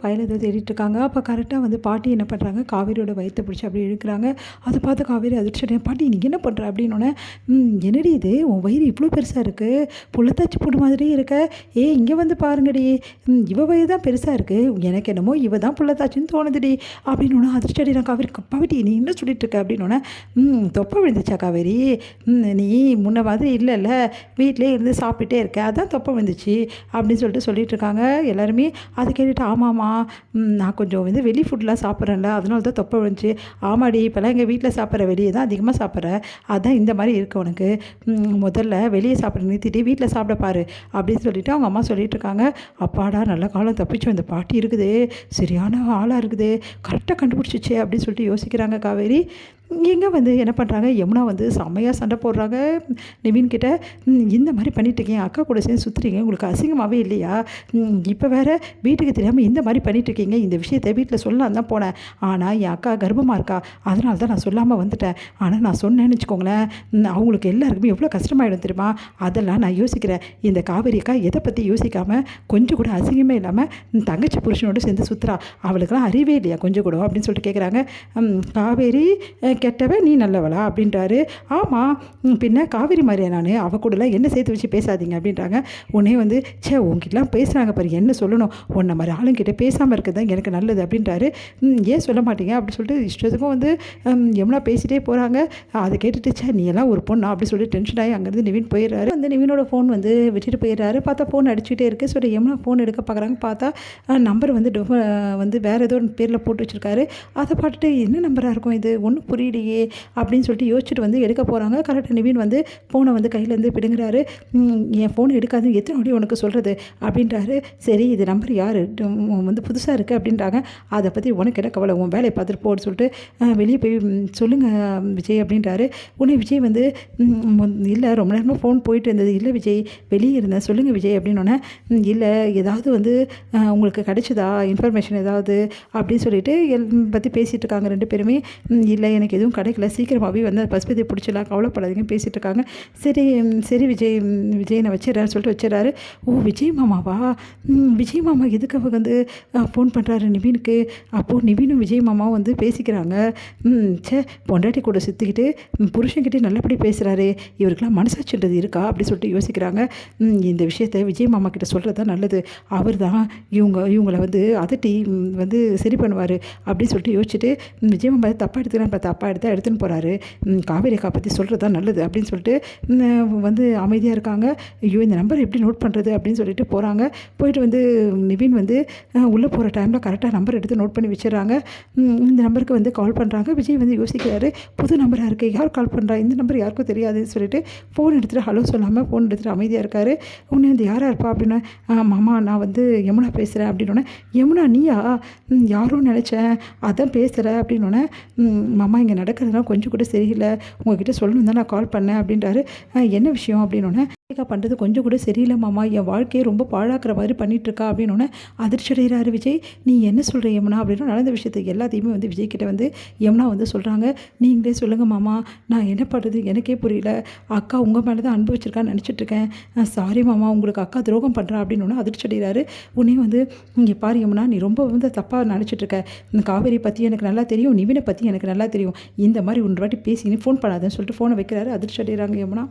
File ஏதோ தேடிட்டு இருக்காங்க. அப்போ கரெக்டாக பாட்டி என்ன பண்ணுறாங்க, காவேரியோட வயிற்ற பிடிச்சி அப்படி இழுக்கிறாங்க. அதை பார்த்து காவேரி அதிர்ச்சி, பாட்டி நீங்கள் என்ன பண்ணுற அப்படின்னோடனே, என்னடி இது உன் வயிறு இவ்வளோ பெருசாக இருக்குது, புள்ளத்தாச்சி பொண்ணு மாதிரி இருக்க, இங்கே பாருங்கடி, இவ வயிறு தான் பெருசாக இருக்குது, எனக்கு என்னமோ இவ தான் புள்ளத்தாச்சின்னு தோணுதுடி அப்படின்னோடனே அதிர்ச்சி அடைகிறான் காவேரி. பாட்டி நீ என்ன சொல்லிட்டு இருக்க அப்படின்னோடனே, தொப்பை விழுந்துச்சா காவேரி, நீ முன்ன மாதிரி இல்லைல்ல, வீட்டிலே இருந்து சாப்பிட்டுட்டே இருக்க, அதான் தொப்பை விழுந்துச்சு அப்படின்னு சொல்லிட்டு இருக்காங்க எல்லாருமே. அதை கேட்டுட்டு ஆமாம்மா, நான் கொஞ்சம் வெளி ஃபுட்லாம் சாப்பிட்றேன்ல, அதனால தான் தொப்பை விழுந்துச்சு. ஆமாடி, இப்போல்லாம் எங்கள் வீட்டில் சாப்பிட்ற வெளியே தான் அதிகமாக சாப்பிட்றேன், அதான் இந்த மாதிரி இருக்குது உனக்கு, முதல்ல வெளியே சாப்பிட்ற நிறுத்திட்டு வீட்டில் சாப்பிட பாரு அப்படின்னு சொல்லிட்டு அவங்க அம்மா சொல்லிட்டு இருக்காங்க. அப்பாடா நல்ல காலம் தப்பிச்சு அந்த பாட்டி இருக்குது, சரியான ஆளாக இருக்குது, கரெக்டாக கண்டுபிடிச்சிச்சு அப்படின்னு சொல்லிட்டு யோசிக்கிறாங்க காவேரி. இங்கே என்ன பண்ணுறாங்க, யமுனா செம்மையாக சண்டை போடுறாங்க நிவின் கிட்ட. இந்த மாதிரி பண்ணிட்டுருக்கீங்க, அக்கா கூட சேர்ந்து சுற்றுறீங்க, உங்களுக்கு அசிங்கமாகவே இல்லையா, இப்போ வேறு வீட்டுக்கு தெரியாமல் இந்த மாதிரி பண்ணிட்டுருக்கீங்க, இந்த விஷயத்தை வீட்டில் சொல்லலாம் தான் போனேன், ஆனால் என் அக்கா கர்ப்பமாக இருக்கா, அதனால தான் நான் சொல்லாமல் வந்துட்டேன், ஆனால் நான் சொன்னேன்னு வச்சுக்கோங்களேன், அவங்களுக்கு எல்லாருக்குமே எவ்வளோ கஷ்டமாயிடும் தெரியுமா, அதெல்லாம் நான் யோசிக்கிறேன். இந்த காவேரி அக்கா எதை பற்றி யோசிக்காமல் கொஞ்சம் கூட அசிங்கமே இல்லாமல் தங்கச்சி புருஷனோடு சேர்ந்து சுற்றுறா, அவளுக்கெல்லாம் அறிவே இல்லையா கொஞ்சம் கூட அப்படின்னு சொல்லிட்டு கேட்குறாங்க. காவேரி கெட்டவன் நீ நல்லவளா அப்படின்றாரு. ஆமாம், பின்ன காவேரி மாதிரியா நான், அவ கூடலாம் என்ன சேர்த்து வச்சு பேசாதீங்க அப்படின்றாங்க. உடனே உங்ககிட்டலாம் பேசுகிறாங்க பாரு, என்ன சொல்லணும், உன்னை மாதிரி ஆளுங்கிட்ட பேசாமல் இருக்கிறது தான் எனக்கு நல்லது அப்படின்றாரு. ஏன் சொல்ல மாட்டீங்க அப்படின்னு சொல்லிட்டு இஷ்டத்துக்கும் யமுனா பேசிகிட்டே போகிறாங்க. அதை கேட்டுட்டு நீ எல்லாம் ஒரு பொண்ணா அப்படி சொல்லிட்டு டென்ஷன் ஆகி அங்கேருந்து நிவின் போயிடுறாரு. நிவினோட ஃபோன் விட்டுட்டு போயிடுறாரு. பார்த்தா ஃபோன் அடிச்சுட்டே இருக்குது. சொல்லி யமுனா ஃபோன் எடுக்க பார்க்குறாங்க. பார்த்தா நம்பர் வேறு ஏதோ ஒரு பேரில் போட்டு வச்சுருக்காரு. அதை பார்த்துட்டு என்ன நம்பராக இருக்கும் இது, ஒன்றும் புரியலையே அப்படின்னு சொல்லிட்டு யோசிச்சுட்டு எடுக்க போகிறாங்க. கரெக்டாக நிவின் ஃபோனை கையிலேருந்து பிடுங்குறாரு. என் ஃபோனை எடுக்காது எத்தனை வாட்டி உனக்கு சொல்கிறது அப்படின்றாரு. சரி இது நம்பர் யார், புதுசாக இருக்குது அப்படின்றாங்க. அதை பற்றி உனக்கு என்ன கவலை, உன் வேலையை பார்த்துட்டு போன்னு சொல்லிட்டு வெளியே போய் சொல்லுங்கள் விஜய் அப்படின்றாரு. உடனே விஜய் இல்லை ரொம்ப நேரமாக ஃபோன் போயிட்டு இருந்தது, இல்லை விஜய் வெளியே இருந்தேன் சொல்லுங்கள் விஜய் அப்படின்னோடனே, இல்லை ஏதாவது உங்களுக்கு கிடைச்சதா இன்ஃபர்மேஷன் ஏதாவது அப்படின்னு சொல்லிட்டு பற்றி பேசிகிட்டு இருக்காங்க ரெண்டு பேருமே. இல்லை எனக்கு எதுவும் கிடைக்கல, சீக்கிரமாகவே பசுபதியை பிடிச்சலாம், கவலைப்படாதீங்க பேசிகிட்டு இருக்காங்க. சரி விஜய் நான் வச்சிடறேன்னு சொல்லிட்டு வச்சிடறாரு. ஓ விஜய் மாமாவா, விஜய் மாமா எதுக்கு ஃபோன் பண்ணுறாரு நிவினுக்கு, அப்போது நிவினும் விஜய் மாமாவும் பேசிக்கிறாங்க. பொண்டாட்டி கூட சுற்றிக்கிட்டு புருஷன்கிட்டே நல்லபடி பேசுகிறாரு, இவருக்கெல்லாம் மனசாட்சின்றது இருக்கா அப்படி சொல்லிட்டு யோசிக்கிறாங்க. இந்த விஷயத்தை விஜய் மாமா கிட்ட சொல்கிறது தான் நல்லது, அவர் தான் இவங்களை அதட்டி சரி பண்ணுவார் அப்படின்னு சொல்லிட்டு யோசிச்சுட்டு விஜய் மாமா தப்பாக தப்பாக எடுத்துன்னு போகிறாரு, காவேரி அக்கா பற்றி சொல்கிறது தான் நல்லது அப்படின்னு சொல்லிட்டு அமைதியாக இருக்காங்க. ஐயோ இந்த நம்பர் எப்படி நோட் பண்ணுறது அப்படின்னு சொல்லிட்டு போகிறாங்க. போயிட்டு நிவின் உள்ளே போகிற டைமில் கரெக்டாக நம்பர் எடுத்து நோட் பண்ணி வச்சிடறாங்க. இந்த நம்பருக்கு கால் பண்ணுறாங்க. விஜய் யோசிக்கிறாரு, புது நம்பராக இருக்குது, யார் கால் பண்ணுறா, இந்த நம்பர் யாருக்கும் தெரியாதுன்னு சொல்லிட்டு ஃபோன் எடுத்துகிட்டு ஹலோ சொல்லாமல் ஃபோன் எடுத்துகிட்டு அமைதியாக இருக்காரு. உடனே யாராக இருப்பா அப்படின்னு, மாமா நான் யமுனா பேசுகிறேன் அப்படின்னோடனே, யமுனா நீயா, யாரும் நினச்சேன் அதான் பேசுகிற அப்படின்னோடனே, மாமா இங்கே நடக்கிறதுலாம் கொஞ்சம் கூட சரியில்லை, உங்ககிட்ட சொல்லணும் தான் நான் கால் பண்ணேன் அப்படின்றாரு. என்ன விஷயம் அப்படின்னோடனே, பண்ணுறது கொஞ்சம் கூட சரியில்லை மாமா, என் வாழ்க்கையை ரொம்ப பாழாக்கிற மாதிரி பண்ணிகிட்ருக்கா அப்படின்னோடனே அதிர்ச்சி அடைகிறாரு விஜய். நீ என்ன சொல்கிற யமுனா அப்படின்னா, நடந்த விஷயத்துக்கு எல்லாத்தையுமே விஜய் கிட்ட யமுனா சொல்கிறாங்க. நீங்களே சொல்லுங்கள் மாமா, நான் என்ன பண்ணுறது எனக்கே புரியல, அக்கா உங்கள் மேலே தான் அனுபவிச்சிருக்கான்னு நினச்சிட்ருக்கேன், சாரி மாமா உங்களுக்கு அக்கா துரோகம் பண்ணுறா அப்படின்னு அதிர்ச்சி அடைகிறாரு. உடனே இங்கே பாரு யமுனா, நீ ரொம்ப தப்பாக நினச்சிட்ருக்க, காவேரி பற்றி எனக்கு நல்லா தெரியும், நிவினை பற்றி எனக்கு நல்லா தெரியும், இந்த மாதிரி ஒன்று வாட்டி பேசி நீ ஃபோன் பண்ணாதுன்னு சொல்லிட்டு ஃபோனை வைக்கிறாரு. அதிர்ச்சி அடைகிறாங்க யமுனா.